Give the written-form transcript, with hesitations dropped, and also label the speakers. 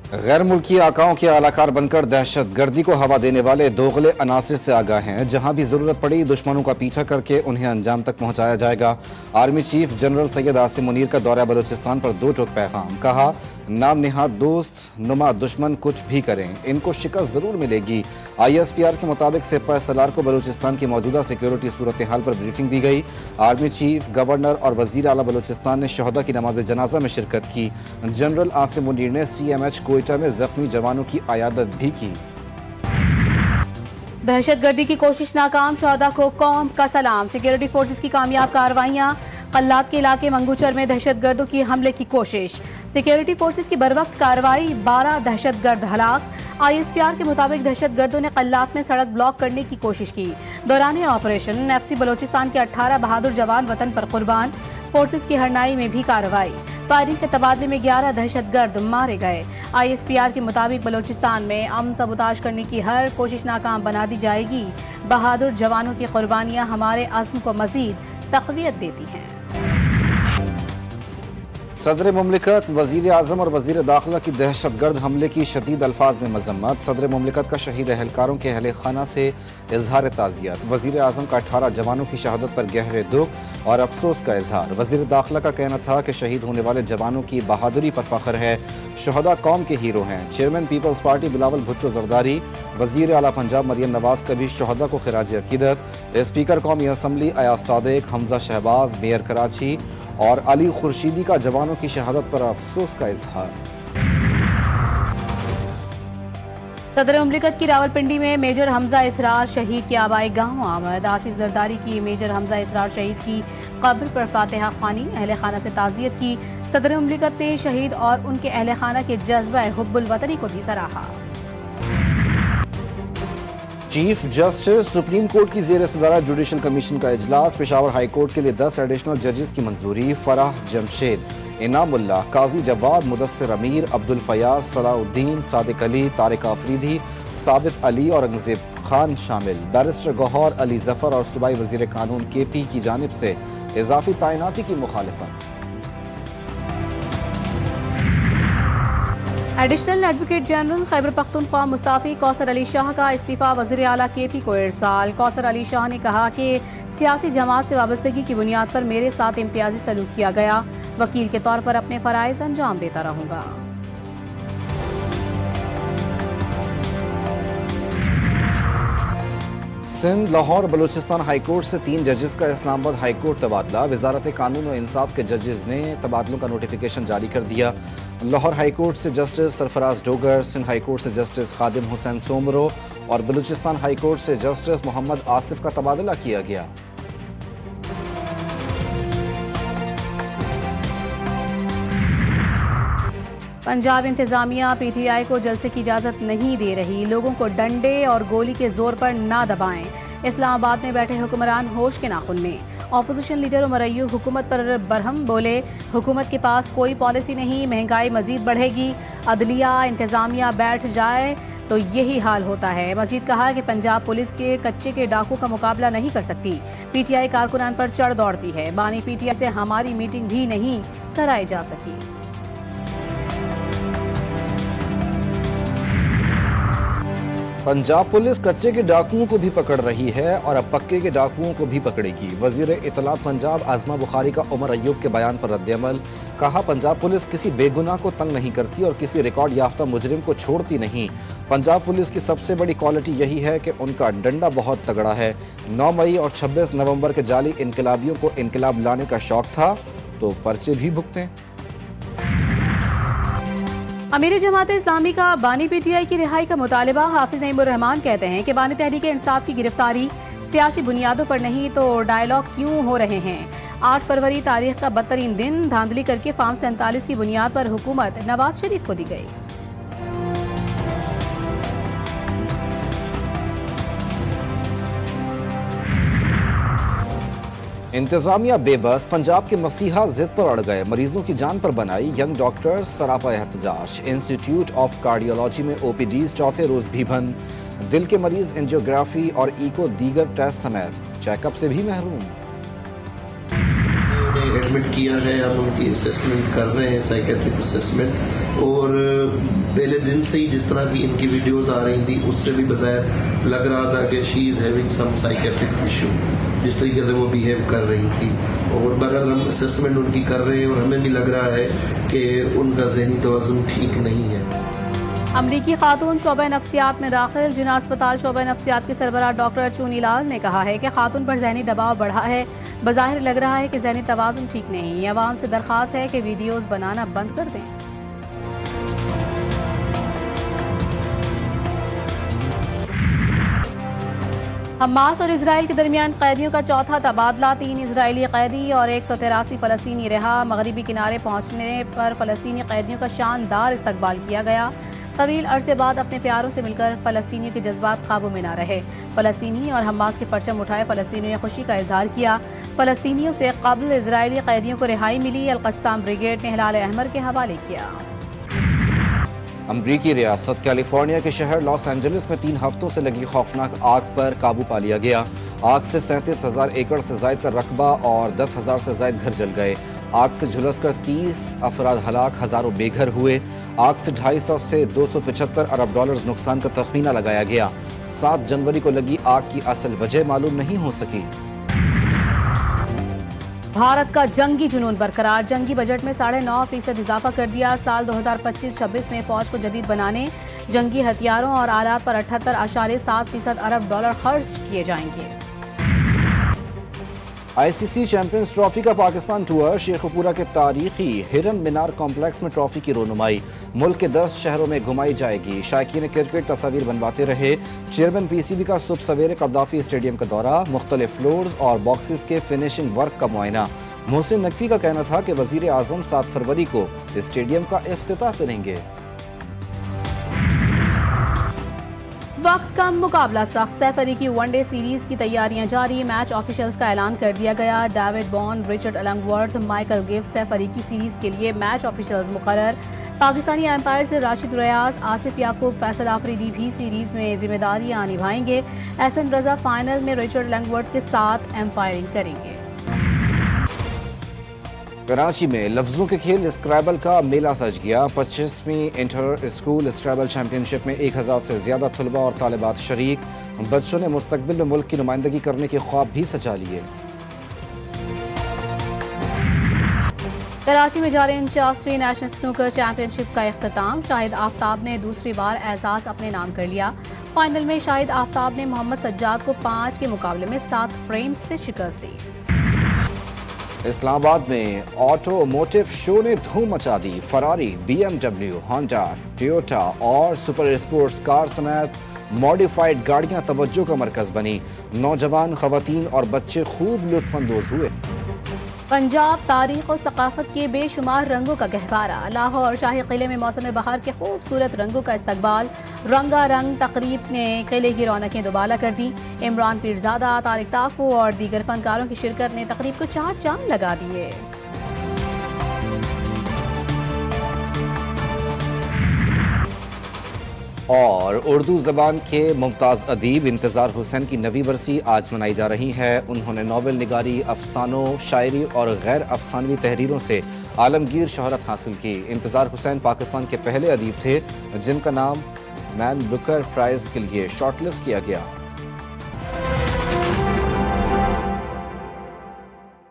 Speaker 1: गैर मुल्की आकाओं के अलाकार बनकर दहशत गर्दी को हवा देने वाले दोगले अनासिर से आगाह हैं। जहां भी जरूरत पड़ी दुश्मनों का पीछा करके उन्हें अंजाम तक पहुंचाया जाएगा। Army chief general Syed Asim Munir का दौरा बलूचिस्तान पर दो टोक पैगाम। कहा, नाम निहाद दोस्त नुमा दुश्मन कुछ भी करें, इनको शिकस्त जरूर मिलेगी। ISPR के मुताबिक सिपह सलार को बलूचिस्तान की मौजूदा सिक्योरिटी सूरत हाल पर ब्रीफिंग दी गई। आर्मी चीफ, गवर्नर और वजीर आला बलूचिस्तान ने शहदा की नमाज जनाजा में शिरकत की। जनरल आसिम मुनीर ने CMH कोयटा में जख्मी जवानों की आयादत भी की।
Speaker 2: दहशत गर्दी की कोशिश नाकाम, शहदा को कौम का सलाम। सिक्योरिटी फोर्सेस की कामयाब कार्रवाइयां। कल्लात के इलाके मंगूचर में दहशत गर्दों की हमले की कोशिश। सिक्योरिटी फोर्सेस की बरवक्त कार्रवाई, 12 दहशत गर्द हलाक। ISPR के मुताबिक दहशत गर्दों ने कल्लात में सड़क ब्लॉक करने की कोशिश की। दौरान ऑपरेशन FC बलोचिस्तान के 18 बहादुर जवान वतन पर कुर्बान। फोर्सेस की हरनाई में भी कार्रवाई। फायरिंग के तबादले में 11 दहशत गर्द मारे गए। ISPR के मुताबिक बलोचिस्तान में अमन सबूताज करने की हर कोशिश नाकाम बना दी जाएगी। बहादुर जवानों की कुर्बानियां हमारे अज़्म को मजीद तक़वियत देती हैं।
Speaker 1: सदर मुमलिकत, वज़ीर आज़म और वज़ीर दाखिला की दहशत गर्द हमले की शदीद अल्फाज में मज़म्मत। सदर मुमलिकत का शहीद अहलकारों के अहले खाना से इजहार ताज़ियत। वज़ीर आज़म का 18 जवानों की शहादत पर गहरे दुख और अफसोस का इजहार। वज़ीर दाखिला का कहना था कि शहीद होने वाले जवानों की बहादुरी पर फ़ख्र है। शहदा कौम के हीरो हैं। चेयरमैन पीपल्स पार्टी बिलावल भुट्टो जरदारी, वज़ीर आला पंजाब मरियम नवाज का भी शहदा को खिराज अकीदत। स्पीकर कौमी असम्बली अयाज सादिक, हमजा शहबाज, मेयर कराची और अली खुर्शीदी का जवानों की शहादत पर अफसोस का इजहार।
Speaker 2: सदर मुमलिकत की रावलपिंडी में मेजर हमजा इसरार शहीद के आबाई गांव आमद। आसिफ जरदारी की मेजर हमजा इसरार शहीद की कब्र पर फातिहा ख्वानी, अहले खाना से ताज़ियत की। सदर मुमलिकत ने शहीद और उनके अहले खाना के जज्बा हुब्बुल वतनी को भी सराहा।
Speaker 1: चीफ जस्टिस सुप्रीम कोर्ट की ज़ेर सदारत जुडिशल कमीशन का इजलास। पेशावर हाई कोर्ट के लिए 10 एडिशनल जजेस की मंजूरी। फराह जमशेद, इनामुल्लाह, काजी जवाद, मुदस्सिर अमीर, अब्दुल फयाज, सलाउद्दीन, सादिक अली, तारिक आफरीदी, साबित अली और औरंगजेब खान शामिल। बैरिस्टर गौहर अली जफर और सूबाई वजीर कानून KP की जानिब से इजाफी तैनाती की मुखालिफत।
Speaker 2: Additional advocate general Khyber Pakhtunkhwa मुस्ताफी कौसर अली शाह का इस्तीफा वज़ीर आला KP को इरसाल। कौसर अली शाह ने कहा कि सियासी जमात से वाबस्तगी की बुनियाद पर मेरे साथ इम्तियाजी सलूक किया गया। वकील के तौर पर अपने फ़राइज़ अंजाम देता रहूँगा।
Speaker 1: सिंध, लाहौर, बलूचिस्तान हाई कोर्ट से 3 जजेस का इस्लामाबाद हाई कोर्ट तबादला। वजारत कानून और इंसाफ के जजेस ने तबादलों का नोटिफिकेशन जारी कर दिया। लाहौर हाई कोर्ट से justice Sarfaraz Dogar, Sindh high court से जस्टिस खादिम हुसैन सोमरो और बलूचिस्तान हाई कोर्ट से जस्टिस मोहम्मद आसिफ का तबादला किया गया।
Speaker 2: पंजाब इंतजामिया PTI को जलसे की इजाज़त नहीं दे रही। लोगों को डंडे और गोली के जोर पर ना दबाएं। इस्लामाबाद में बैठे हुक्मरान होश के नाखुन में। ऑपोजिशन लीडर उमर अय्यूब हुकूमत पर बरहम बोले, हुकूमत के पास कोई पॉलिसी नहीं, महंगाई मजीद बढ़ेगी। अदलिया इंतजामिया बैठ जाए तो यही हाल होता है। मजीद कहा कि पंजाब पुलिस के कच्चे के डाकू का मुकाबला नहीं कर सकती। PTI कारकुनान पर चढ़ दौड़ती है। बानी PTI से हमारी मीटिंग भी नहीं कराई जा सकी।
Speaker 1: पंजाब पुलिस कच्चे के डाकुओं को भी पकड़ रही है और अब पक्के के डाकुओं को भी पकड़ेगी। वजीर इत्तलात पंजाब आजमा बुखारी का उमर अय्यूब के बयान पर रद्द-ए-अमल। कहा, पंजाब पुलिस किसी बेगुनाह को तंग नहीं करती और किसी रिकॉर्ड याफ्ता मुजरिम को छोड़ती नहीं। पंजाब पुलिस की सबसे बड़ी क्वालिटी यही है कि उनका डंडा बहुत तगड़ा है। 9 मई और 26 नवंबर के जाली इनकलाबियों को इनकलाब लाने का शौक था तो पर्चे भी भुगतें।
Speaker 2: अमीर जमात इस्लामी का बानी PTI की रिहाई का मुतालबा। हाफिज नईमुर रहमान कहते हैं कि बानी तहरीक इंसाफ की गिरफ्तारी सियासी बुनियादों पर नहीं तो डायलॉग क्यों हो रहे हैं। 8 फरवरी तारीख का बदतरीन दिन, धांधली करके फार्म 47 की बुनियाद पर हुकूमत नवाज शरीफ को दी गई।
Speaker 1: इंतजामिया बेबस, पंजाब के मसीहा जिद पर अड़ गए। मरीजों की जान पर बनाई यंग डॉक्टर्स सरापा एहतजाज। इंस्टीट्यूट ऑफ कार्डियोलॉजी में OPDs चौथे रोज भी बंद। दिल के मरीज एंजियोग्राफी और इको दीगर टेस्ट समेत चेकअप से भी महरूम।
Speaker 3: ایڈمٹ کیا ہے, ہم ان کی اسیسمنٹ کر رہے ہیں, سائیکیٹرک اسیسمنٹ. اور پہلے دن سے ہی جس طرح کی ان کی ویڈیوز آ رہی تھیں اس سے بھی بظاہر لگ رہا تھا کہ she is having some psychiatric issue, جس طریقے سے وہ بیہیو کر رہی تھی. اور بہرحال ہم اسیسمنٹ ان کی کر رہے ہیں اور ہمیں بھی لگ رہا ہے کہ ان کا ذہنی توازن ٹھیک نہیں ہے.
Speaker 2: امریکی خاتون شعبہ نفسیات میں داخل. جناح اسپتال شعبہ نفسیات کے سربراہ ڈاکٹر چونی لال نے کہا ہے کہ خاتون پر ذہنی دباؤ بڑھا ہے. بظاہر لگ رہا ہے کہ ذہنی توازن ٹھیک نہیں. عوام سے درخواست ہے کہ ویڈیوز بنانا بند کر دیں. حماس اور اسرائیل کے درمیان قیدیوں کا چوتھا تبادلہ. 3 اسرائیلی قیدی اور 183 فلسطینی رہا. مغربی کنارے پہنچنے پر فلسطینی قیدیوں کا شاندار استقبال کیا گیا. طویل عرصے بعد اپنے پیاروں سے مل کر فلسطینیوں کے جذبات قابو میں نہ رہے. فلسطینی اور حماس کے پرچم اٹھائے فلسطینیوں نے خوشی کا اظہار کیا. فلسطینیوں سے قبل اسرائیلی قیدیوں کو رہائی ملی. القسام بریگیڈ نے ہلال احمر کے حوالے کیا.
Speaker 1: امریکی ریاست کیلیفورنیا کے شہر لاس اینجلس میں 3 ہفتوں سے لگی خوفناک آگ پر قابو پا لیا گیا. آگ سے 37,000 ایکڑ سے زائد کا رقبہ اور 10,000 سے زائد گھر جل گئے. آگ سے جھلس کر 30 افراد ہلاک، ہزاروں بے گھر ہوئے. آگ سے 250 سے 275 ارب ڈالرز نقصان کا تخمینہ لگایا گیا. 7 جنوری کو لگی آگ کی اصل وجہ معلوم نہیں ہو سکی.
Speaker 2: بھارت کا جنگی جنون برقرار. جنگی بجٹ میں 9.5% اضافہ کر دیا. سال 2025-26 میں فوج کو جدید بنانے، جنگی ہتھیاروں اور آلات پر 78.7% ارب ڈالر خرچ کیے جائیں گے.
Speaker 1: ICC چیمپئنز ٹرافی کا پاکستان ٹور. شیخوپورہ کے تاریخی ہرن مینار کمپلیکس میں ٹرافی کی رونمائی ملک کے 10 شہروں میں گھمائی جائے گی. شائقین کرکٹ تصاویر بنواتے رہے. چیئرمین PCB کا صبح سویرے قذافی اسٹیڈیم کا دورہ، مختلف فلورز اور باکسز کے فنشنگ ورک کا معائنہ. محسن نقوی کا کہنا تھا کہ وزیر اعظم 7 فروری کو اسٹیڈیم کا افتتاح کریں گے.
Speaker 2: وقت کم، مقابلہ سخت. سیف علی کی ون ڈے سیریز کی تیاریاں جاری. میچ آفیشلز کا اعلان کر دیا گیا. David bone, Richard النگورتھ، Michael گیف Saif Ali کی سیریز کے لیے میچ آفیشلز مقرر. پاکستانی امپائر سے راشد ریاض، آصف یعقوب، فیصل آفریدی بھی سیریز میں ذمہ داریاں نبھائیں گے. احسن رضا فائنل میں رچرڈ النگورتھ کے ساتھ امپائرنگ کریں گے.
Speaker 1: کراچی میں لفظوں کے کھیل اسکریبل کا میلہ سج گیا. 25ویں انٹر اسکول اسکریبل چیمپئن شپ میں 1000 سے زیادہ طلباء اور طالبات شریک. بچوں نے مستقبل میں ملک کی نمائندگی کرنے کے خواب بھی سجا لیے.
Speaker 2: کراچی میں جاری 49ویں نیشنل سنوکر چیمپئن شپ کا اختتام. شاہد آفتاب نے دوسری بار اعزاز اپنے نام کر لیا. فائنل میں شاہد آفتاب نے محمد سجاد کو 5 کے مقابلے میں 7 فریم سے شکست دی.
Speaker 1: اسلام آباد میں آٹو موٹو شو نے دھوم مچا دی. فراری، BMW، ہونڈا، ٹویوٹا اور سپر اسپورٹس کار سمیت ماڈیفائڈ گاڑیاں توجہ کا مرکز بنی. نوجوان، خواتین اور بچے خوب لطف اندوز ہوئے.
Speaker 2: پنجاب تاریخ اور ثقافت کے بے شمار رنگوں کا گہوارہ. لاہور شاہی قلعے میں موسم بہار کے خوبصورت رنگوں کا استقبال. رنگا رنگ تقریب نے قلعے کی رونقیں دوبالا کر دی. عمران پیرزادہ، طارق تافو اور دیگر فنکاروں کی شرکت نے تقریب کو 4 چاند لگا دیے.
Speaker 1: اور اردو زبان کے ممتاز ادیب انتظار حسین کی 9ویں برسی آج منائی جا رہی ہے. انہوں نے ناول نگاری، افسانوں، شاعری اور غیر افسانوی تحریروں سے عالمگیر شہرت حاصل کی. انتظار حسین پاکستان کے پہلے ادیب تھے جن کا نام مین بکر پرائز کے لیے شارٹ لسٹ کیا گیا.